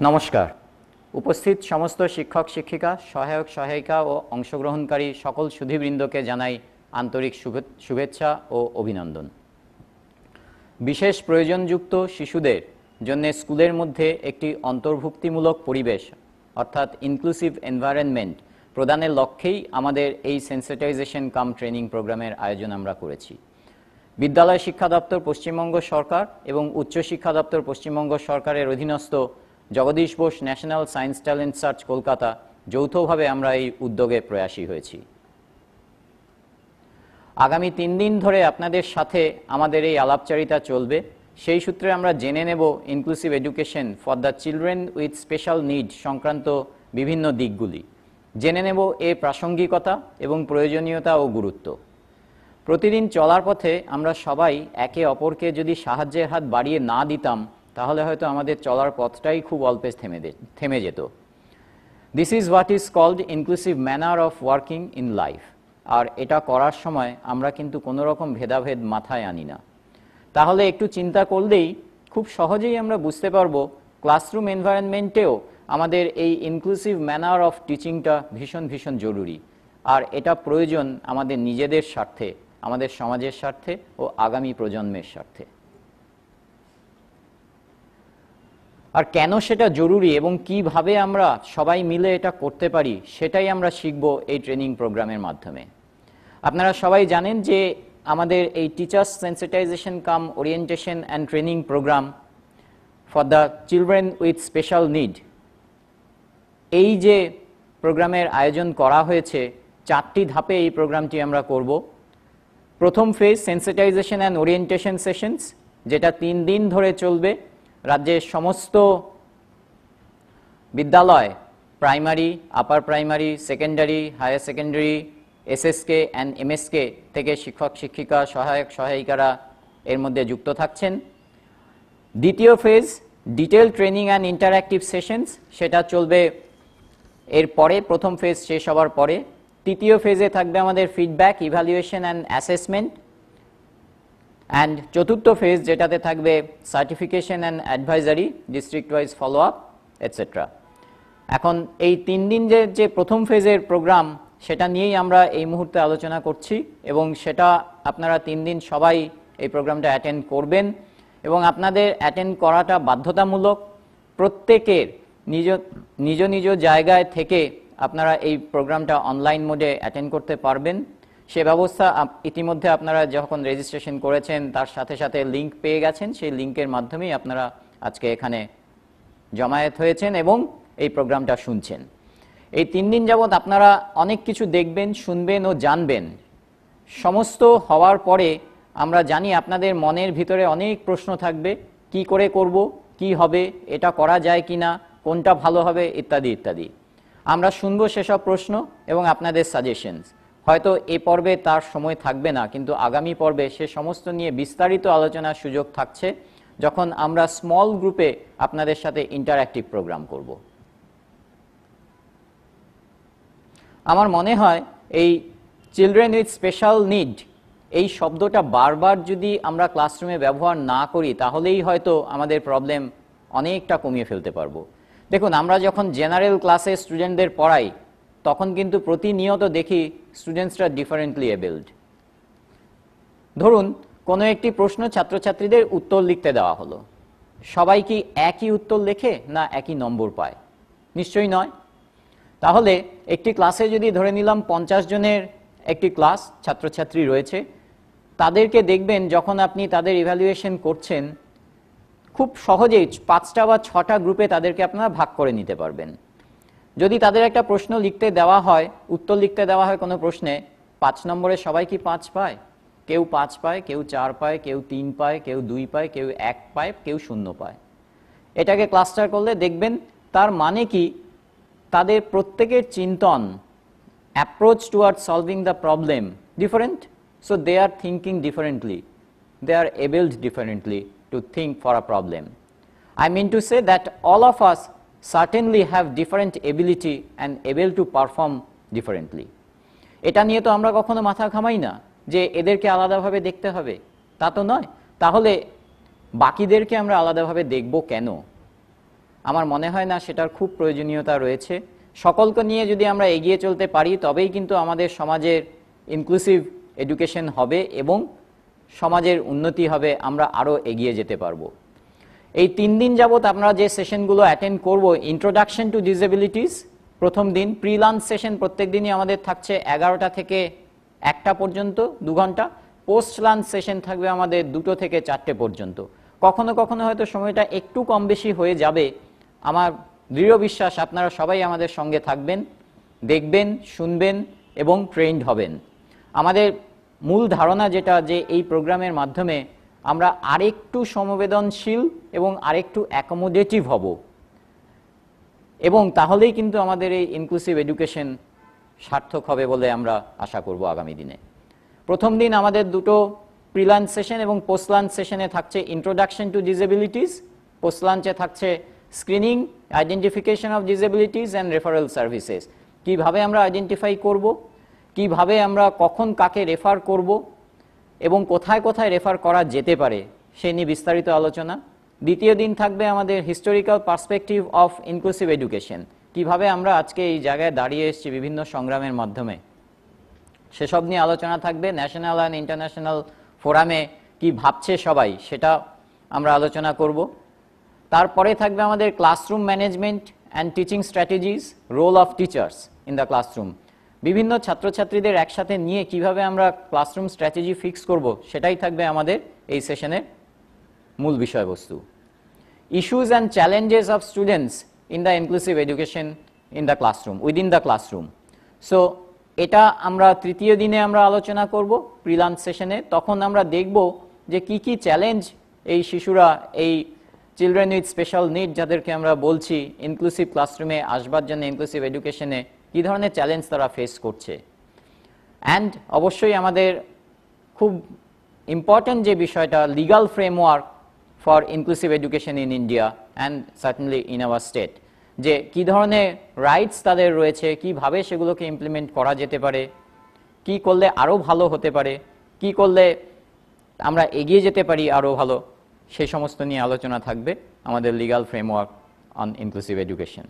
নমস্কার। উপস্থিত সমস্ত শিক্ষক শিক্ষিকা, সহায়ক সহায়িকা ও অংশগ্রহণকারী সকল সুধীবৃন্দকে জানাই আন্তরিক শুভেচ্ছা ও অভিনন্দন। বিশেষ প্রয়োজনযুক্ত শিশুদের জন্য স্কুলের মধ্যে একটি অন্তর্ভুক্তিমূলক পরিবেশ অর্থাৎ ইনক্লুসিভ এনভায়রনমেন্ট প্রদানের লক্ষ্যেই আমাদের এই সেন্সিটাইজেশন কাম ট্রেনিং প্রোগ্রামের আয়োজন আমরা করেছি। বিদ্যালয় শিক্ষা দপ্তর পশ্চিমবঙ্গ সরকার এবং উচ্চ শিক্ষা দপ্তর পশ্চিমবঙ্গ সরকারের অধীনস্থ Jagadish Bose national science talent search Kolkata যৌথভাবে আমরা এই উদ্যোগে প্রয়াসী হয়েছি। আগামী 3 দিন ধরে আপনাদের সাথে আমাদের এই আলাপচারিতা চলবে। সেই সূত্রে আমরা জেনে নেব inclusive education for the children with special need সংক্রান্ত বিভিন্ন দিকগুলি, জেনে নেব এর প্রাসঙ্গিকতা এবং প্রয়োজনীয়তা ও গুরুত্ব। প্রতিদিন চলার পথে আমরা সবাই একে অপরকে যদি সাহায্যের হাত বাড়িয়ে না দিতাম তাহলে হয়তো আমাদের চলার পথটাই খুব অল্পে থেমে যেত। This is what is called inclusive manner of working in life. আর এটা করার সময় আমরা কিন্তু কোনো রকম ভেদাভেদ মাথায় আনি না। তাহলে একটু চিন্তা করলেই খুব সহজেই আমরা বুঝতে পারবো ক্লাসরুম এনভায়রনমেন্টেও আমাদের এই ইনক্লুসিভ ম্যানার অফ টিচিংটা ভীষণ ভীষণ জরুরি। আর এটা প্রয়োজন আমাদের নিজেদের স্বার্থে, আমাদের সমাজের স্বার্থে ও আগামী প্রজন্মের স্বার্থে। আর কেন সেটা জরুরি এবং কিভাবে আমরা সবাই মিলে এটা করতে পারি সেটাই আমরা শিখব এই ট্রেনিং প্রোগ্রামের মাধ্যমে। আপনারা সবাই জানেন যে আমাদের এই teachers sensitization cum orientation and training program for the children with special need, এই যে প্রোগ্রামের আয়োজন করা হয়েছে 4টি ধাপে এই প্রোগ্রামটি আমরা করব। প্রথম phase sensitization and orientation sessions, যেটা 3 দিন ধরে চলবে। রাজ্যের সমস্ত বিদ্যালয়, primary, upper primary, secondary, higher secondary, SSK and MSK থেকে শিক্ষক শিক্ষিকা, সহায়ক সহায়িকারা এর মধ্যে যুক্ত থাকছেন। দ্বিতীয় phase detail training and interactive sessions, সেটা চলবে এর পরে, প্রথম ফেজ শেষ হওয়ার পরে। তৃতীয় ফেজে থাকবে আমাদের feedback, evaluation and assessment. And চতুর্থ ফেজ যেটাতে থাকবে certification and advisory, district wise follow up etcetera. এখন এই 3 দিন যে প্রথম ফেজের প্রোগ্রাম সেটা নিয়েই আমরা এই মুহূর্তে আলোচনা করছি এবং সেটা আপনারা 3 দিন সবাই এই প্রোগ্রামটা অ্যাটেন্ড করবেন এবং আপনাদের অ্যাটেন্ড করাটা বাধ্যতামূলক। প্রত্যেকের নিজ নিজ জায়গায় থেকে আপনারা এই প্রোগ্রামটা অনলাইন মোডে অ্যাটেন্ড করতে পারবেন। সে ব্যবস্থা ইতিমধ্যে আপনারা যখন রেজিস্ট্রেশন করেছেন তার সাথে সাথে লিঙ্ক পেয়ে গেছেন, সেই লিঙ্কের মাধ্যমেই আপনারা আজকে এখানে জমায়েত হয়েছেন এবং এই প্রোগ্রামটা শুনছেন। এই 3 দিন যাবৎ আপনারা অনেক কিছু দেখবেন, শুনবেন ও জানবেন। সমস্ত হওয়ার পরে আমরা জানি আপনাদের মনের ভিতরে অনেক প্রশ্ন থাকবে, কি করে করব, কি হবে, এটা করা যায় কিনা, কোনটা ভালো হবে, ইত্যাদি ইত্যাদি। আমরা শুনবো সেসব প্রশ্ন এবং আপনাদের সাজেশনস। হয়তো এ পর্বে তার সময় থাকবে না, কিন্তু আগামী পর্বে সে সমস্ত নিয়ে বিস্তারিত আলোচনার সুযোগ থাকছে যখন আমরা স্মল গ্রুপে আপনাদের সাথে ইন্টারঅ্যাক্টিভ প্রোগ্রাম করব। আমার মনে হয় এই চিলড্রেন উইথ স্পেশাল নিড এই শব্দটা বারবার যদি আমরা ক্লাসরুমে ব্যবহার না করি তাহলেই হয়তো আমাদের প্রবলেম অনেকটা কমিয়ে ফেলতে পারবো। দেখুন, আমরা যখন জেনারেল ক্লাসে স্টুডেন্টদের পড়াই তখন কিন্তু প্রতিনিয়ত দেখি স্টুডেন্টসরা ডিফারেন্টলি এবেলড। ধরুন কোনো একটি প্রশ্ন ছাত্রছাত্রীদের উত্তর লিখতে দেওয়া হলো, সবাই কি একই উত্তর লেখে না একই নম্বর পায়? নিশ্চয়ই নয়। তাহলে একটি ক্লাসে যদি ধরে নিলাম 50 জনের একটি ক্লাস ছাত্রছাত্রী রয়েছে, তাদেরকে দেখবেন যখন আপনি তাদের ইভ্যালুয়েশন করছেন খুব সহজেই 5টা বা 6টা গ্রুপে তাদেরকে আপনারা ভাগ করে নিতে পারবেন। যদি তাদের একটা প্রশ্ন লিখতে দেওয়া হয়, উত্তর লিখতে দেওয়া হয় কোনো প্রশ্নে, 5 নম্বরে সবাই কি 5 পায়? কেউ 5 পায়, কেউ 4 পায়, কেউ 3 পায়, কেউ 2 পায়, কেউ 1 পায়, কেউ 0 পায়। এটাকে ক্লাস্টার করলে দেখবেন তার মানে কি তাদের প্রত্যেকের চিন্তন, approach toward solving the problem different. So they are thinking differently, they are abled differently to think for a problem. I mean to say that all of us certainly have different ability and able to perform differently. এটা নিয়ে তো আমরা কখনো মাথা ঘামাই না যে এদেরকে আলাদাভাবে দেখতে হবে, তা তো নয়। তাহলে বাকিদেরকে আমরা আলাদাভাবে দেখব কেন? আমার মনে হয় না সেটার খুব প্রয়োজনীয়তা রয়েছে। সকলকে নিয়ে যদি আমরা এগিয়ে চলতে পারি তবেই কিন্তু আমাদের সমাজের ইনক্লুসিভ এডুকেশন হবে এবং সমাজের উন্নতি হবে, আমরা আরও এগিয়ে যেতে পারবো। এই 3 দিন যাবত আমরা যে সেশনগুলো অ্যাটেন্ড করব, ইন্ট্রোডাকশন টু ডিসেবিলিটিস প্রথম দিন, প্রি লাঞ্চ সেশন প্রত্যেক দিনই আমাদের থাকছে 11টা থেকে 1টা পর্যন্ত 2 ঘন্টা, পোস্ট লাঞ্চ সেশন থাকবে আমাদের 2টো থেকে 4টে পর্যন্ত। কখনো কখনো হয়তো সময়টা একটু কম বেশি হয়ে যাবে। আমার দৃঢ় বিশ্বাস আপনারা সবাই আমাদের সঙ্গে থাকবেন, দেখবেন, শুনবেন এবং ট্রেন্ড হবেন। আমাদের মূল ধারণা যেটা, যে এই প্রোগ্রামের মাধ্যমে আমরা আরেকটু সমবেদনশীল এবং আরেকটু অ্যাকোমোডেটিভ হব, এবং তাহলেই কিন্তু আমাদের এই ইনক্লুসিভ এডুকেশন সার্থক হবে বলে আমরা আশা করব আগামী দিনে। প্রথম দিন আমাদের 2টো প্রি লাঞ্চ সেশন এবং পোস্ট লাঞ্চ সেশনে থাকছে ইন্ট্রোডাকশন টু ডিসেবিলিটিস, পোস্ট লাঞ্চে থাকছে screening, identification of disabilities and referral services. কীভাবে আমরা আইডেন্টিফাই করব, কিভাবে আমরা কখন কাকে রেফার করব এবং কোথায় কোথায় রেফার করা যেতে পারে সে নিয়ে বিস্তারিত আলোচনা। দ্বিতীয় দিন থাকবে আমাদের historical perspective of inclusive education, কিভাবে আমরা আজকে এই জায়গায় দাঁড়িয়ে এসেছি বিভিন্ন সংগ্রামের মাধ্যমে, সেসব নিয়ে আলোচনা থাকবে। ন্যাশনাল অ্যান্ড ইন্টারন্যাশনাল ফোরামে কি ভাবছে সবাই সেটা আমরা আলোচনা করব। তারপরে থাকবে আমাদের classroom management and teaching strategies, role of teachers in the classroom. বিভিন্ন ছাত্রছাত্রীদের একসাথে নিয়ে কিভাবে আমরা ক্লাসরুম স্ট্র্যাটেজি ফিক্স করব সেটাই থাকবে আমাদের এই সেশনের মূল বিষয়বস্তু। Issues and challenges of students in the inclusive education in the classroom, within the classroom. So এটা আমরা তৃতীয় দিনে আমরা আলোচনা করব প্রি লাঞ্চ সেশনে। তখন আমরা দেখব যে কি কি চ্যালেঞ্জ এই শিশুরা, এই চিলড্রেন উইথ স্পেশাল নিড যাদেরকে আমরা বলছি ইনক্লুসিভ ক্লাসরুমে আসবার জন্য, ইনক্লুসিভ এডুকেশনে কী ধরনের চ্যালেঞ্জ তারা ফেস করছে। অ্যান্ড অবশ্যই আমাদের খুব ইম্পর্ট্যান্ট যে বিষয়টা, legal framework for inclusive education in India and certainly in our state, যে কী ধরনের রাইটস তাদের রয়েছে, কিভাবে সেগুলোকে ইমপ্লিমেন্ট করা যেতে পারে, কি করলে আরও ভালো হতে পারে, কি করলে আমরা এগিয়ে যেতে পারি আরও ভালো, সেই সমস্ত নিয়ে আলোচনা থাকবে আমাদের legal framework on inclusive education.